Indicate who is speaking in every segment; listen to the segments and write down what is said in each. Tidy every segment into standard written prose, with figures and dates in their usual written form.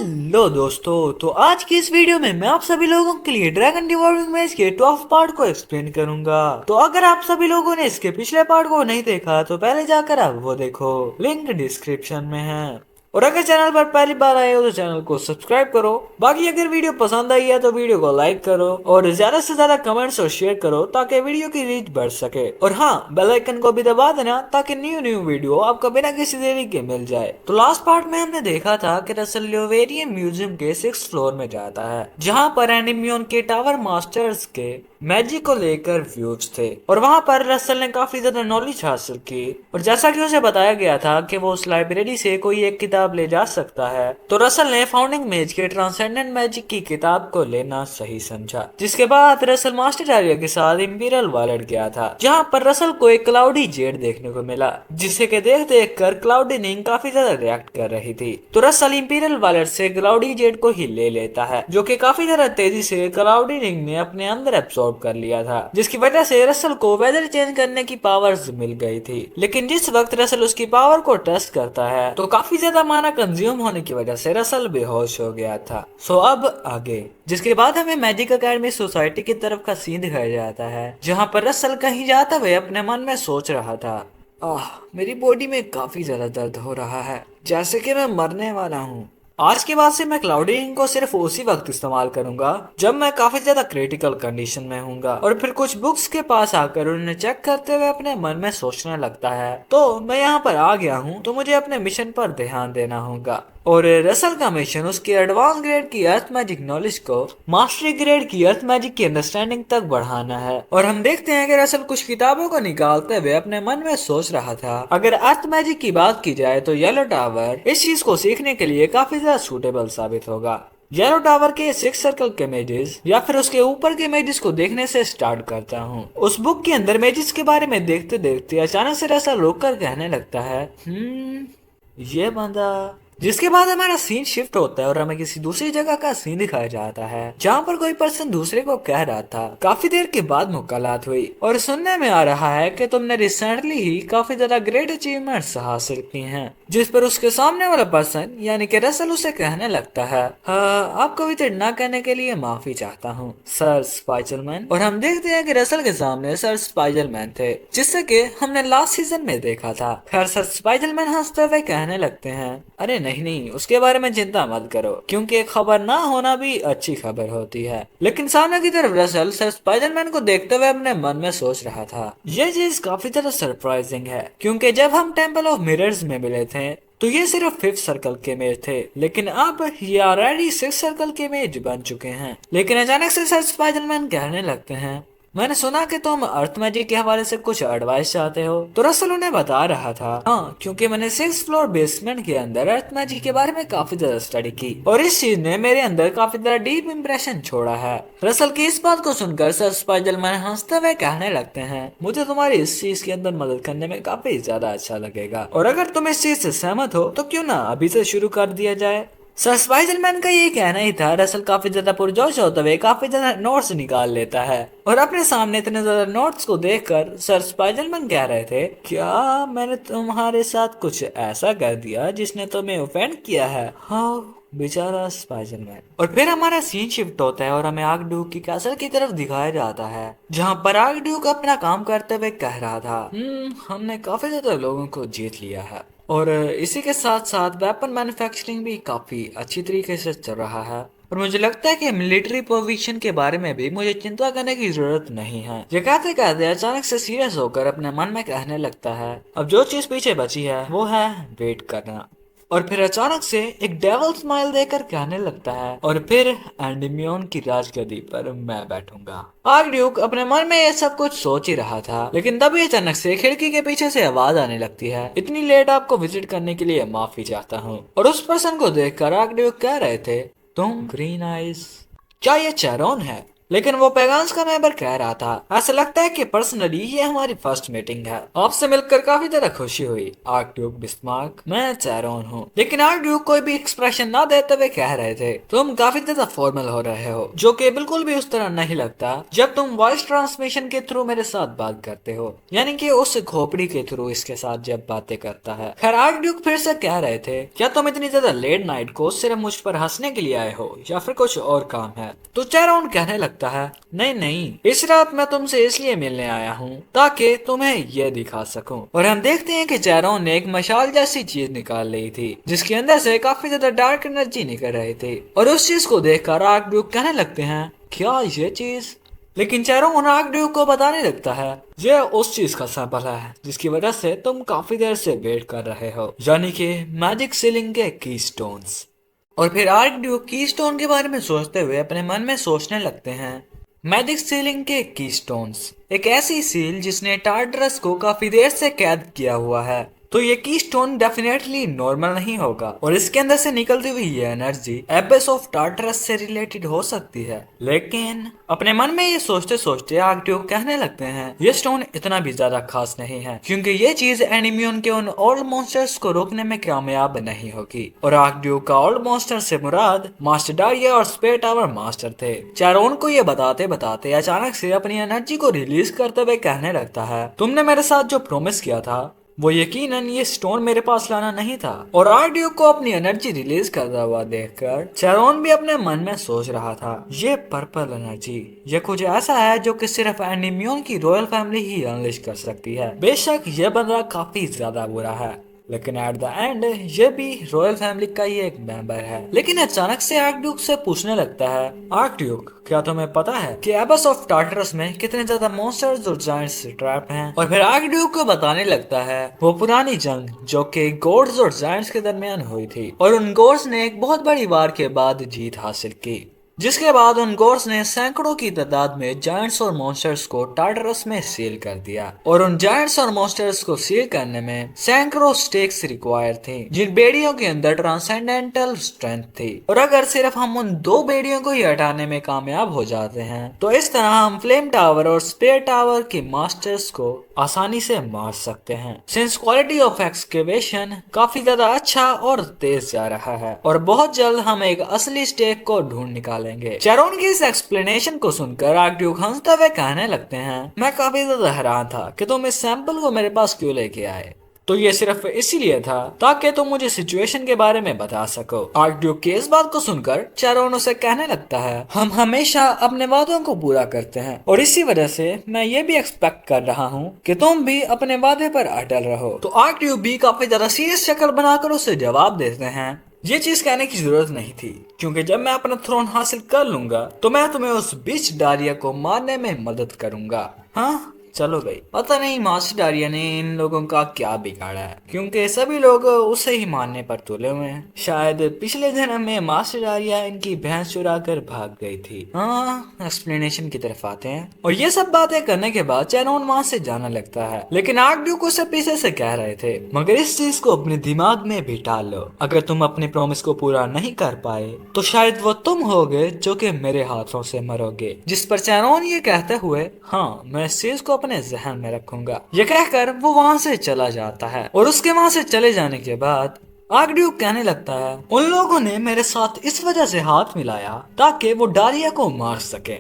Speaker 1: Hello दोस्तों, तो आज की इस वीडियो में मैं आप सभी लोगों के लिए ड्रैगन डिवॉर्मिंग मैच के 12th पार्ट को एक्सप्लेन करूंगा। तो अगर आप सभी लोगों ने इसके पिछले पार्ट को नहीं देखा तो पहले जाकर आप वो देखो, लिंक डिस्क्रिप्शन में है। और अगर चैनल पर पहली बार आए हो तो चैनल को सब्सक्राइब करो। बाकी अगर वीडियो पसंद आई है तो वीडियो को लाइक करो और ज्यादा से ज्यादा कमेंट्स और शेयर करो ताकि वीडियो की रीच बढ़ सके। और हाँ, बेल आइकन को भी दबा देना ताकि न्यू न्यू वीडियो आपको बिना किसी देरी के मिल जाए। तो लास्ट पार्ट में हमने देखा था कि रसल ल्यूवेरियन म्यूजियम के 6th फ्लोर में जाता है, जहाँ पर एनिमियन के टावर मास्टर्स के मैजिक को लेकर व्यूज थे। और वहाँ पर रसल ने काफी ज्यादा नॉलेज हासिल की। और जैसा कि उसे बताया गया था कि वो उस लाइब्रेरी से कोई एक किताब ले जा सकता है, तो रसल ने फाउंडिंग मेज के ट्रांसेंडेंट मैजिक की किताब को लेना सही समझा। जिसके बाद रसल मास्टर आर्या के साथ इंपीरियल वॉलेट गया था, जहाँ पर रसल को एक क्लाउडी जेड देखने को मिला, जिसे के देख कर क्लाउडी निंग काफी ज्यादा रिएक्ट कर रही थी। तो रसल इंपीरियल वॉलेट से क्लाउडी जेड को ही ले लेता है, जो कि काफी ज्यादा तेजी से क्लाउडी निंग ने अपने अंदर एब्सॉर्ब कर लिया था, जिसकी वजह से रसल को वेदर चेंज करने की पावर्स मिल गई थी। लेकिन जिस वक्त रसल उसकी पावर को टेस्ट करता है तो काफी ज्यादा माना कंज्यूम होने की वजह से रसल बेहोश हो गया था। सो अब आगे, जिसके बाद हमें मैजिक अकेडमी सोसाइटी की तरफ का सीन दिखाया जाता है, जहाँ पर रसल कहीं जाते हुए अपने मन में सोच रहा था, मेरी बॉडी में काफी ज्यादा दर्द हो रहा है, जैसे कि मैं मरने वाला हूँ। आज के बाद से मैं क्लाउडिंग को सिर्फ उसी वक्त इस्तेमाल करूंगा जब मैं काफी ज्यादा क्रिटिकल कंडीशन में हूँगा। और फिर कुछ बुक्स के पास आकर उन्हें चेक करते हुए अपने मन में सोचने लगता है, तो मैं यहाँ पर आ गया हूँ तो मुझे अपने मिशन पर ध्यान देना होगा। और रसल का मिशन उसकी एडवांस ग्रेड की अर्थ मैजिक नॉलेज को मास्टरी ग्रेड की अर्थ मैजिक की अंडरस्टैंडिंग तक बढ़ाना है। और हम देखते हैं कि रसल कुछ किताबों को निकालते हुए अपने मन में सोच रहा था, अगर अर्थ मैजिक की बात की जाए तो येलो टावर इस चीज को सीखने के लिए काफी ज्यादा सूटेबल साबित होगा। येलो टावर के 6 सर्कल के इमेजेस या फिर उसके ऊपर के इमेजेस को देखने से स्टार्ट करता हूँ। उस बुक के अंदर इमेजेस के बारे में देखते देखते अचानक से रसल रोक कर कहने लगता है, ये बंदा। जिसके बाद हमारा सीन शिफ्ट होता है और हमें किसी दूसरी जगह का सीन दिखाया जाता है, जहाँ पर कोई पर्सन दूसरे को कह रहा था, काफी देर के बाद मुलाकात हुई और सुनने में आ रहा है कि तुमने रिसेंटली ही काफी ज्यादा ग्रेट अचीवमेंट्स हासिल की हैं। जिस पर उसके सामने वाला पर्सन यानी कि रसल उसे कहने लगता है, आपको विजिट ना करने के लिए माफी चाहता हूँ सर स्पाइडरमैन। और हम देखते हैं कि रसल के सामने सर स्पाइडरमैन थे, जिससे कि हमने लास्ट सीजन में देखा था। खैर सर स्पाइडरमैन हंसते हुए कहने लगते हैं, अरे नहीं, उसके बारे में चिंता मत करो, क्योंकि एक खबर ना होना भी अच्छी खबर होती है। लेकिन सामने की तरफ रसल सर स्पाइडरमैन को देखते हुए अपने मन में सोच रहा था, ये चीज काफी ज्यादा सरप्राइजिंग है, क्योंकि जब हम टेम्पल ऑफ मिरर्स में मिले थे तो ये सिर्फ 5th सर्कल के इमेज थे, लेकिन अब ये ऑलरेडी 6th सर्कल के इमेज बन चुके हैं। लेकिन अचानक से सर स्पाइडरमैन कहने लगते हैं, मैंने सुना कि तुम अर्थ मैजिक के हवाले से कुछ एडवाइस चाहते हो। तो रसल उन्हें बता रहा था, हाँ, क्योंकि मैंने 6th फ्लोर बेसमेंट के अंदर अर्थ मैजिक के बारे में काफी ज्यादा स्टडी की और इस चीज ने मेरे अंदर काफी ज्यादा डीप इम्प्रेशन छोड़ा है। रसल की इस बात को सुनकर सर स्पाइडरमैन हंसते हुए कहने लगते हैं, मुझे तुम्हारी इस चीज के अंदर मदद करने में काफी ज्यादा अच्छा लगेगा, और अगर तुम इस चीज से सहमत हो तो क्यों ना अभी से शुरू कर दिया जाए। सर स्पाइडरमैन का ये कहना ही था। रसल काफी ज्यादा पुरजोश होते हुए काफी ज्यादा नोट्स निकाल लेता है और अपने सामने इतने ज्यादा नोट्स को देखकर सर स्पाइडरमैन कह रहे थे, क्या मैंने तुम्हारे साथ कुछ ऐसा कर दिया जिसने तुम्हें ऑफेंड किया है? हाँ बेचारा स्पाइडरमैन। और फिर हमारा सीन शिफ्ट होता है और हमें आर्कड्यूक की कैसल की तरफ दिखाया जाता है, जहाँ पर आर्कड्यूक अपना काम करते हुए कह रहा था, हमने काफी ज्यादा लोगों को जीत लिया है और इसी के साथ साथ वेपन मैन्युफैक्चरिंग भी काफी अच्छी तरीके से चल रहा है। और मुझे लगता है कि मिलिट्री प्रोविजन के बारे में भी मुझे चिंता करने की जरूरत नहीं है। ये कहते कहते अचानक से सीरियस होकर अपने मन में कहने लगता है, अब जो चीज पीछे बची है वो है वेट करना। और फिर अचानक से एक डेविल स्माइल देकर कहने लगता है, और फिर एंडमियन की राजगद्दी पर मैं बैठूंगा। आर्कड्यूक अपने मन में ये सब कुछ सोच ही रहा था, लेकिन तभी अचानक से खिड़की के पीछे से आवाज आने लगती है, इतनी लेट आपको विजिट करने के लिए माफी चाहता हूँ। और उस पर्सन को देखकर आर्कड्यूक कह रहे थे, तुम ग्रीन आइज, क्या ये चैरोन है? लेकिन वो पेगान्स का मेंबर कह रहा था, ऐसा लगता है कि पर्सनली ये हमारी फर्स्ट मीटिंग है। आपसे मिलकर काफी ज्यादा खुशी हुई आर्कड्यूक बिस्मार्क। मैं चैरोन हूँ। लेकिन आर्कड्यूक कोई भी एक्सप्रेशन ना देते हुए कह रहे थे, तुम काफी ज्यादा फॉर्मल हो रहे हो, जो कि बिल्कुल भी उस तरह नहीं लगता जब तुम वॉइस ट्रांसमिशन के थ्रू मेरे साथ बात करते हो, यानी कि उस खोपड़ी के थ्रू इसके साथ जब बातें करता है। खैर आर्कड्यूक फिर से कह रहे थे, क्या तुम इतनी ज्यादा लेट नाइट को सिर्फ मुझ पर हंसने के लिए आए हो या फिर कुछ और काम है? तो चैरोन कहने लगता है, नहीं नहीं, इस रात मैं तुमसे इसलिए मिलने आया हूँ ताकि तुम्हें ये दिखा सकूं। और हम देखते हैं कि चैरोन ने एक मशाल जैसी चीज निकाल ली थी जिसके अंदर से काफी ज्यादा डार्क एनर्जी निकल रही थी, और उस चीज को देखकर आर्कड्यूक कहने लगते हैं, क्या ये चीज? लेकिन चैरोन आर्कड्यूक को बताने लगता है, ये उस चीज का सैंपल है जिसकी वजह से तुम काफी देर से वेट कर रहे हो, यानी कि मैजिक सीलिंग के कीस्टोन्स। और फिर आर्कड्यूक कीस्टोन के बारे में सोचते हुए अपने मन में सोचने लगते हैं, मैजिक सीलिंग के कीस्टोन्स, एक ऐसी सील जिसने टार्टरस को काफी देर से कैद किया हुआ है, तो ये कीस्टोन डेफिनेटली नॉर्मल नहीं होगा और इसके अंदर से निकलती हुई ये एनर्जी एबेस ऑफ टार्टरस से रिलेटेड हो सकती है। लेकिन अपने मन में ये सोचते सोचते आर्कड्यूक कहने लगते हैं, ये स्टोन इतना भी ज्यादा खास नहीं है क्योंकि ये चीज एनिमियन के उन ओल्ड मॉन्स्टर्स को रोकने में कामयाब नहीं होगी। और आर्कड्यूक का ओल्ड मॉन्स्टर से मुराद मास्टर डारिया और स्पेयर टावर मास्टर थे। चैरोन को ये बताते बताते अचानक से अपनी एनर्जी को रिलीज करते हुए कहने लगता है, तुमने मेरे साथ जो प्रॉमिस किया था वो यकीनन ये स्टोन मेरे पास लाना नहीं था। और आर्कड्यूक को अपनी एनर्जी रिलीज करता हुआ देखकर चैरोन भी अपने मन में सोच रहा था, ये पर्पल एनर्जी, ये कुछ ऐसा है जो कि सिर्फ एनिमियन की रॉयल फैमिली ही अनलिश कर सकती है। बेशक ये बंदा काफी ज्यादा बुरा है, लेकिन एट द एंड ये भी रॉयल फैमिली का ही एक मेंबर है। लेकिन अचानक से आर्कड्यूक से पूछने लगता है, आर्कड्यूक क्या तुम्हें पता है कि एबस ऑफ टार्टरस में कितने ज्यादा मॉन्स्टर्स और जायंट्स ट्रैप हैं? और फिर आर्कड्यूक को बताने लगता है वो पुरानी जंग जो कि गोड्स और जायंट्स के दरमियान हुई थी, और उन गोड्स ने एक बहुत बड़ी वार के बाद जीत हासिल की, जिसके बाद उन गोर्स ने सैकड़ों की तादाद में जायंट्स और मॉन्स्टर्स को टार्टरस में सील कर दिया। और उन जायंट्स और मॉन्स्टर्स को सील करने में सैकड़ों स्टेक्स रिक्वायर थे, जिन बेड़ियों के अंदर ट्रांसेंडेंटल स्ट्रेंथ थी। और अगर सिर्फ हम उन 2 बेड़ियों को ही हटाने में कामयाब हो जाते हैं तो इस तरह हम फ्लेम टावर और स्पेयर टावर के मास्टर्स को आसानी से मार सकते हैं। सिंस क्वालिटी ऑफ एक्सकेवेशन काफी ज्यादा अच्छा और तेज जा रहा है और बहुत जल्द हम एक असली स्टेक को ढूंढ निकालेंगे। चैरोन की इस एक्सप्लेनेशन को सुनकर आर्कड्यूक हंसते हुए कहने लगते हैं, मैं काफी ज्यादा हैरान था कि तुम इस सैंपल को मेरे पास क्यों लेके आए। तो ये सिर्फ इसीलिए था ताकि तुम मुझे सिचुएशन के बारे में बता सको। आर्कड्यूक की इस बात को सुनकर चैरोन उसे कहने लगता है, हम हमेशा अपने वादों को पूरा करते हैं और इसी वजह से मैं ये भी एक्सपेक्ट कर रहा हूँ कि तुम भी अपने वादे पर अटल रहो। तो आर्कड्यूक भी काफी ज्यादा सीरियस शक्ल बनाकर उसे जवाब देते हैं, ये चीज कहने की जरूरत नहीं थी क्योंकि जब मैं अपना थ्रोन हासिल कर लूंगा तो मैं तुम्हें उस बीच डारिया को मारने में मदद करूंगा। हाँ चलो भाई, पता नहीं मास्टर डारिया ने इन लोगों का क्या बिगाड़ा है क्योंकि सभी लोग उसे ही मारने पर तुले हुए हैं। शायद पिछले जन्म में मास्टर डारिया इनकी भैंस चुरा कर भाग गई थी। हाँ एक्सप्लेनेशन की तरफ आते हैं। और ये सब बातें करने के बाद चैरोन वहाँ से जाने लगता है, लेकिन आर्कड्यूक उसे पीछे से कह रहे थे, मगर इस चीज को अपने दिमाग में बिठा लो, अगर तुम अपने प्रॉमिस को पूरा नहीं कर पाए तो शायद वो तुम होगे जो कि मेरे हाथों से मरोगे। जिस पर चैरोन ये कहते हुए, हाँ मैं इस चीज को अपने जहन में रखूंगा, ये कहकर वो वहाँ से चला जाता है। और उसके वहाँ से चले जाने के बाद आर्कड्यूक कहने लगता है, उन लोगों ने मेरे साथ इस वजह से हाथ मिलाया ताकि वो डारिया को मार सके।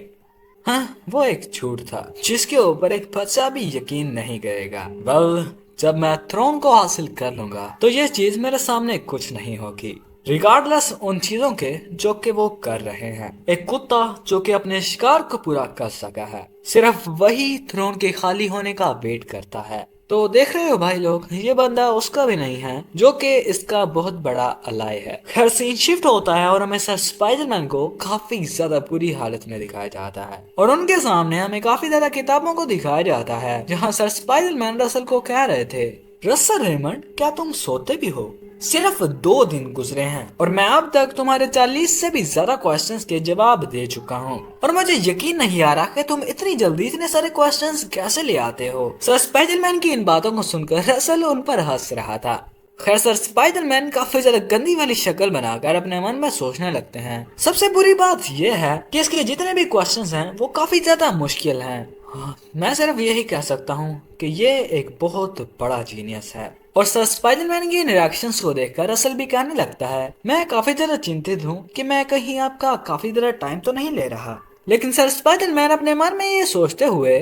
Speaker 1: हाँ वो एक झूठ था जिसके ऊपर एक बच्चा भी यकीन नहीं करेगा। वेल जब मैं थ्रोन को हासिल कर लूंगा तो ये चीज मेरे सामने कुछ नहीं होगी, रिगार्डलेस उन चीजों के जो कि वो कर रहे हैं। एक कुत्ता जो कि अपने शिकार को पूरा कर सका है, सिर्फ वही थ्रोन के खाली होने का वेट करता है। तो देख रहे हो भाई लोग, ये बंदा उसका भी नहीं है जो कि इसका बहुत बड़ा अलाय है। खैर सीन शिफ्ट होता है और हमें सर स्पाइडरमैन को काफी ज्यादा बुरी हालत में दिखाया जाता है और उनके सामने हमें काफी ज्यादा किताबों को दिखाया जाता है जहाँ सर स्पाइडरमैन रसल को कह रहे थे, रसल रेमंड क्या तुम सोते भी हो? सिर्फ 2 दिन गुजरे हैं और मैं अब तक तुम्हारे 40 से भी ज्यादा क्वेश्चंस के जवाब दे चुका हूँ और मुझे यकीन नहीं आ रहा कि तुम इतनी जल्दी इतने सारे क्वेश्चंस कैसे ले आते हो। सर स्पाइडरमैन की इन बातों को सुनकर रसल उन पर हंस रहा था। खैर सर स्पाइडरमैन काफी ज्यादा गंदी वाली शक्ल बनाकर अपने मन में सोचने लगते हैं। सबसे बुरी बात यह है कि इसके जितने भी क्वेश्चंस हैं वो काफी ज्यादा मुश्किल हैं। मैं सिर्फ यही कह सकता हूँ कि ये एक बहुत बड़ा जीनियस है। और सर स्पाइडरमैन की इन रिएक्शंस को देखकर रसल भी कहने लगता है, मैं काफी ज्यादा चिंतित हूँ कि मैं कहीं आपका काफी ज्यादा टाइम तो नहीं ले रहा। लेकिन सर स्पाइडरमैन अपने मन में ये सोचते हुए,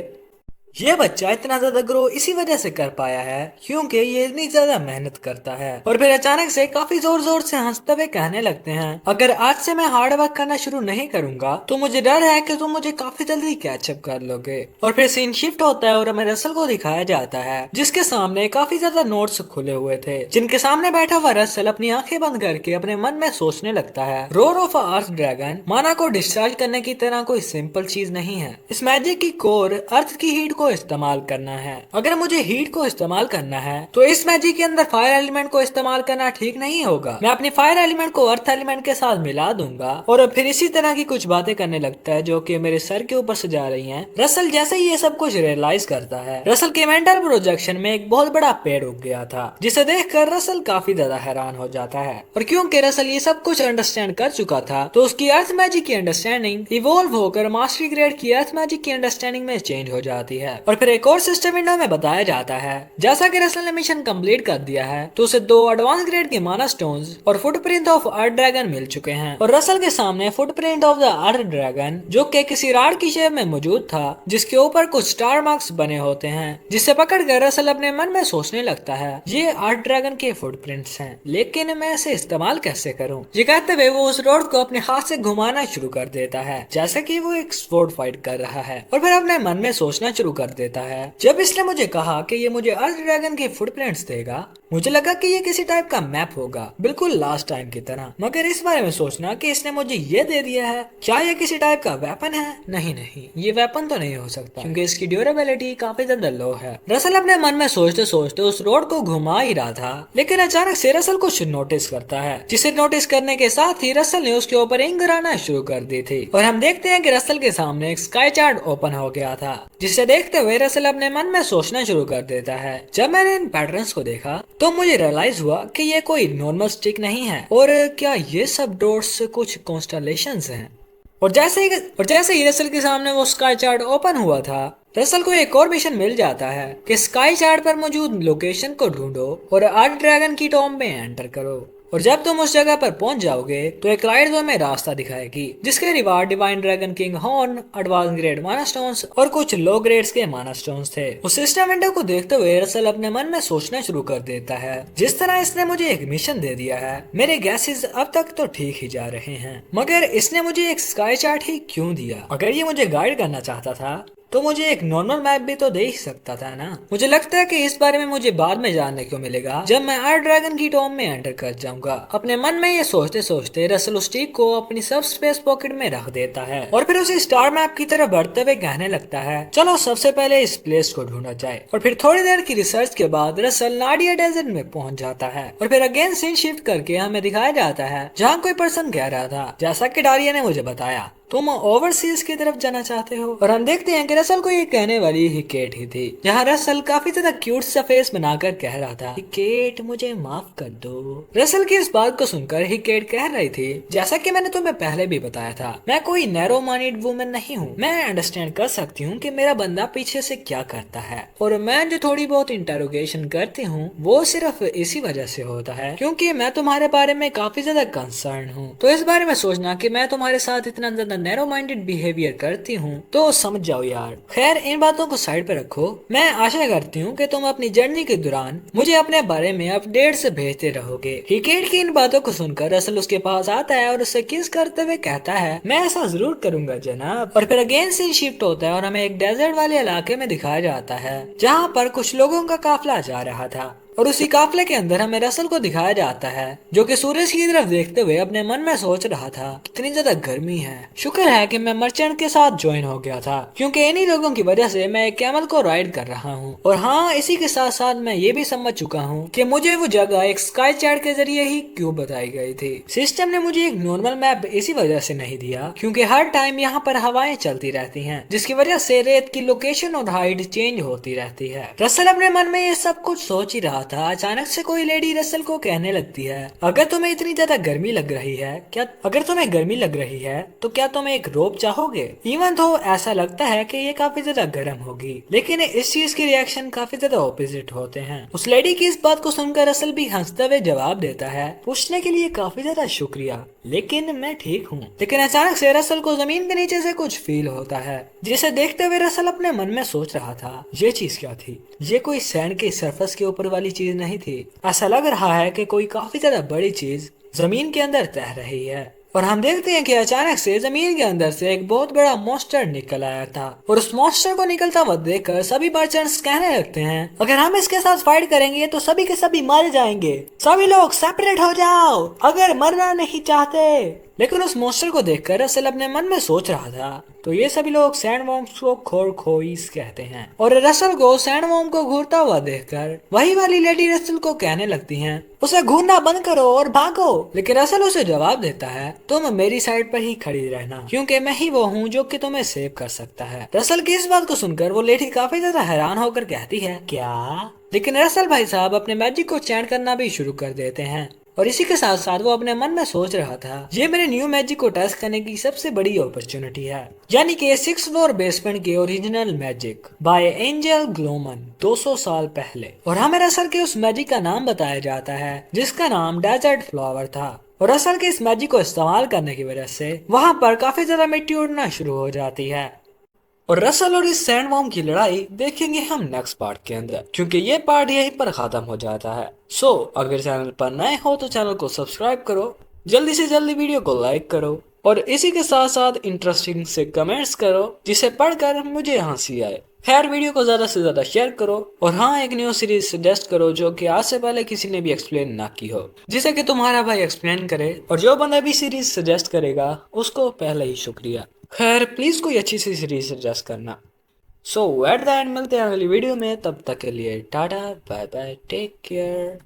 Speaker 1: ये बच्चा इतना ज्यादा ग्रो इसी वजह से कर पाया है क्योंकि ये इतनी ज्यादा मेहनत करता है। और फिर अचानक से काफी जोर जोर से हंसते हुए कहने लगते हैं, अगर आज से मैं हार्ड वर्क करना शुरू नहीं करूंगा तो मुझे डर है कि तुम मुझे काफी जल्दी कैचअप कर लोगे। और फिर सीन शिफ्ट होता है और हमें रसल को दिखाया जाता है जिसके सामने काफी ज्यादा नोट्स खुले हुए थे, जिनके सामने बैठा हुआ रसल अपनी आंखें बंद करके अपने मन में सोचने लगता है, रोर ऑफ अर्थ ड्रैगन माना को डिस्चार्ज करने की तरह कोई सिंपल चीज नहीं है। इस मैजिक की कोर अर्थ की हीट को इस्तेमाल करना है। अगर मुझे हीट को इस्तेमाल करना है तो इस मैजिक के अंदर फायर एलिमेंट को इस्तेमाल करना ठीक नहीं होगा। मैं अपनी फायर एलिमेंट को अर्थ एलिमेंट के साथ मिला दूंगा और फिर इसी तरह की कुछ बातें करने लगता है जो कि मेरे सर के ऊपर से जा रही हैं। रसल जैसे ही ये सब कुछ रियलाइज करता है, रसल के मेंटल प्रोजेक्शन में एक बहुत बड़ा पेड़ उग गया था, जिसे देखकर रसल काफी ज्यादा हैरान हो जाता है। और क्योंकि रसल ये सब कुछ अंडरस्टैंड कर चुका था तो उसकी अर्थ मैजिक की अंडरस्टैंडिंग इवॉल्व होकर मास्टरी ग्रेड की अर्थ मैजिक की अंडरस्टैंडिंग में चेंज हो जाती है। और फिर एक और सिस्टम विंडो में बताया जाता है, जैसा कि रसल ने मिशन कंप्लीट कर दिया है तो उसे 2 एडवांस ग्रेड के माना स्टोन्स और फुटप्रिंट ऑफ अर्थ ड्रैगन मिल चुके हैं। और रसल के सामने footprint of the earth dragon जो कि किसी राड की शेप में मौजूद था, जिसके ऊपर कुछ स्टार मार्क्स बने होते हैं, जिसे पकड़कर रसल अपने मन में सोचने लगता है, ये अर्थ ड्रैगन के फुटप्रिंट्स हैं, लेकिन मैं इसे इस्तेमाल कैसे करूं। ये कहते हुए वो उस रोड को अपने हाथ से घुमाना शुरू कर देता है जैसे कि वो एक स्वॉर्ड फाइट कर रहा है। और फिर अपने मन में सोचना शुरू कर देता है, जब इसने मुझे कहा कि ये मुझे अर्थ ड्रैगन के फुटप्रिंट्स देगा, मुझे लगा कि ये किसी टाइप का मैप होगा, बिल्कुल लास्ट टाइम की तरह। मगर इस बारे में सोचना कि इसने मुझे ये दे दिया है, क्या ये किसी टाइप का वेपन है? नहीं नहीं, ये वेपन तो नहीं हो सकता क्योंकि इसकी ड्यूरेबिलिटी काफी ज्यादा लो है। रसल अपने मन में सोचते सोचते उस रोड को घुमा ही रहा था, लेकिन अचानक से रसल कुछ नोटिस करता है, जिसे नोटिस करने के साथ ही रसल ने उसके ऊपर इंक गिराना शुरू कर दी थी। और हम देखते हैं कि रसल के सामने एक स्काई चार्ट ओपन हो गया था, जिसे देखते हुए रसल अपने मन में सोचना शुरू कर देता है। जब मैंने इन पैटर्न्स को देखा तो मुझे रियलाइज हुआ कि ये कोई नॉर्मल स्टिक नहीं है, और क्या ये सब डॉट्स कुछ कॉन्स्टलेशंस हैं। और जैसे ही रसल के सामने वो स्काई चार्ट ओपन हुआ था, रसल को एक और मिशन मिल जाता है कि स्काई चार्ट पर मौजूद लोकेशन को ढूंढो और अर्थ ड्रैगन की टॉम्ब में एंटर करो। और जब तुम उस जगह पर पहुंच जाओगे तो एक राइड तुम्हें रास्ता दिखाएगी, जिसके reward divine dragon king horn, advance grade माना स्टोन्स और कुछ लो ग्रेड्स के माना स्टोन्स थे। उस सिस्टम विंडो को देखते हुए रसल अपने मन में सोचना शुरू कर देता है, जिस तरह इसने मुझे एक मिशन दे दिया है, मेरे गैसेस अब तक तो ठीक ही जा रहे हैं, मगर इसने मुझे एक स्काई चार्ट ही क्यों दिया? अगर ये मुझे गाइड करना चाहता था तो मुझे एक नॉर्मल मैप भी तो दे ही सकता था ना। मुझे लगता है कि इस बारे में मुझे बाद में जानने को मिलेगा जब मैं अर्थ ड्रैगन की टॉम्ब में एंटर कर जाऊंगा। अपने मन में ये सोचते सोचते रसल उस स्टिक को अपनी सब स्पेस पॉकेट में रख देता है और फिर उसे स्टार मैप की तरफ बढ़ते हुए कहने लगता है, चलो सबसे पहले इस प्लेस को ढूंढा जाए। और फिर थोड़ी देर की रिसर्च के बाद रसल नाडिया डेजर्ट में पहुंच जाता है और फिर अगेन सीन शिफ्ट करके हमें दिखाया जाता है जहाँ कोई पर्सन कह रहा था, जैसा कि डारिया ने मुझे बताया, तुम ओवरसीज की तरफ जाना चाहते हो। और हम देखते हैं कि रसल को ये कहने वाली हिकेट ही थी, जहाँ रसल काफी ज्यादा क्यूट सा फेस बनाकर कह रहा था, हिकेट मुझे माफ कर दो। रसल की इस बात को सुनकर हिकेट कह रही थी, जैसा कि मैंने तुम्हें पहले भी बताया था, मैं कोई नैरो माइंडेड वुमेन नहीं हूँ। मैं अंडरस्टैंड कर सकती हूँ कि मेरा बंदा पीछे से क्या करता है, और मैं जो थोड़ी बहुत इंटेरोगेशन करती हूँ वो सिर्फ इसी वजह से होता है क्योंकि मैं तुम्हारे बारे में काफी ज्यादा कंसर्न हूँ। तो इस बारे में सोचना कि मैं तुम्हारे साथ इतना ज्यादा नैरो माइंडेड बिहेवियर करती हूँ तो समझ जाओ यार। खैर इन बातों को साइड पे रखो, मैं आशा करती हूँ कि तुम अपनी जर्नी के दौरान मुझे अपने बारे में अपडेट्स भेजते रहोगे। हिकेट की इन बातों को सुनकर रसल उसके पास आता है और उसे किस करते हुए कहता है, मैं ऐसा जरूर करूंगा जनाब। और फिर अगेन सीन शिफ्ट होता है और हमें एक डेजर्ट वाले इलाके में दिखाया जाता है जहाँ पर कुछ लोगों का काफिला जा रहा था, और उसी काफिले के अंदर हमें रसल को दिखाया जाता है जो कि सूरज की तरफ देखते हुए अपने मन में सोच रहा था, कितनी ज्यादा गर्मी है, शुक्र है कि मैं मर्चेंट के साथ ज्वाइन हो गया था क्योंकि इन्हीं लोगों की वजह से मैं एक कैमल को राइड कर रहा हूँ। और हाँ, इसी के साथ साथ मैं ये भी समझ चुका हूँ कि मुझे वो जगह एक स्काई चार्ट के जरिए ही क्यों बताई गई थी। सिस्टम ने मुझे एक नॉर्मल मैप इसी वजह से नहीं दिया क्योंकि हर टाइम यहाँ पर हवाएं चलती रहती हैं, जिसकी वजह से रेत की लोकेशन और हाइट चेंज होती रहती है। रसल अपने मन में ये सब कुछ सोच ही रहा था, अचानक से कोई लेडी रसल को कहने लगती है, अगर तुम्हें इतनी ज्यादा गर्मी लग रही है तो क्या तुम एक रोब चाहोगे। इवन तो ऐसा लगता है कि ये काफी ज्यादा गर्म होगी, लेकिन इस चीज की रिएक्शन काफी ज्यादा ऑपोजिट होते हैं। उस लेडी की इस बात को सुनकर रसल भी हंसते हुए जवाब देता है, पूछने के लिए काफी ज्यादा शुक्रिया, लेकिन मैं ठीक हूँ। लेकिन अचानक से रसल को जमीन के नीचे से कुछ फील होता है, जिसे देखते हुए रसल अपने मन में सोच रहा था, ये चीज क्या थी। ये कोई सैंड के सरफेस के ऊपर वाली चीज नहीं थी। ऐसा लग रहा है कि कोई काफी ज्यादा बड़ी चीज जमीन के अंदर तैर रही है। और हम देखते हैं कि अचानक से जमीन के अंदर से एक बहुत बड़ा मॉन्स्टर निकल आया था, और उस मॉन्स्टर को निकलता हुआ देखकर सभी मर्चेंट्स कहने लगते हैं, अगर हम इसके साथ फाइट करेंगे तो सभी के सभी मारे जाएंगे, सभी लोग सेपरेट हो जाओ अगर मरना नहीं चाहते। लेकिन उस मॉन्स्टर को देखकर रसल अपने मन में सोच रहा था, तो ये सभी लोग सैंडवॉर्म्स को खोरखोइस कहते हैं। और रसल को सैंडवॉर्म को घूरता हुआ देखकर वही वाली लेडी रसल को कहने लगती हैं, उसे घूरना बंद करो और भागो। लेकिन रसल उसे जवाब देता है, तुम मेरी साइड पर ही खड़ी रहना, क्योंकि मैं ही वो हूँ जो कि तुम्हें सेव कर सकता है। रसल की इस बात को सुनकर वो लेडी काफी ज्यादा हैरान होकर कहती है, क्या। लेकिन रसल भाई साहब अपने मैजिक को चैंट करना भी शुरू कर देते हैं, और इसी के साथ साथ वो अपने मन में सोच रहा था, ये मेरे न्यू मैजिक को टेस्ट करने की सबसे बड़ी अपॉर्चुनिटी है, यानी कि 6th फ्लोर बेसमेंट के ओरिजिनल मैजिक बाय एंजल ग्लोमन 200 साल पहले। और हमें रसल के उस मैजिक का नाम बताया जाता है, जिसका नाम डेजर्ट फ्लावर था। और रसल के इस मैजिक को इस्तेमाल करने की वजह से वहाँ पर काफी ज्यादा मिट्टी उड़ना शुरू हो जाती है। और रसल और इस सैंडवॉर्म की लड़ाई देखेंगे हम नेक्स्ट पार्ट के अंदर, क्योंकि ये पार्ट यहीं पर खत्म हो जाता है। सो अगर चैनल पर नए हो तो चैनल को सब्सक्राइब करो, जल्दी से जल्दी वीडियो को लाइक करो, और इसी के साथ साथ इंटरेस्टिंग से कमेंट्स करो, जिसे पढ़कर मुझे हंसी आए। खैर वीडियो को ज्यादा से ज्यादा शेयर करो, और हाँ एक न्यू सीरीज सजेस्ट करो जो कि आज से पहले किसी ने भी एक्सप्लेन ना की हो, जिसे कि तुम्हारा भाई एक्सप्लेन करे, और जो बंदा भी सीरीज सजेस्ट करेगा उसको पहले ही शुक्रिया। खैर प्लीज कोई अच्छी सी सीरीज सजेस्ट करना। सो एट द एंड मिलते हैं अगली वीडियो में, तब तक के लिए tata bye bye, take care.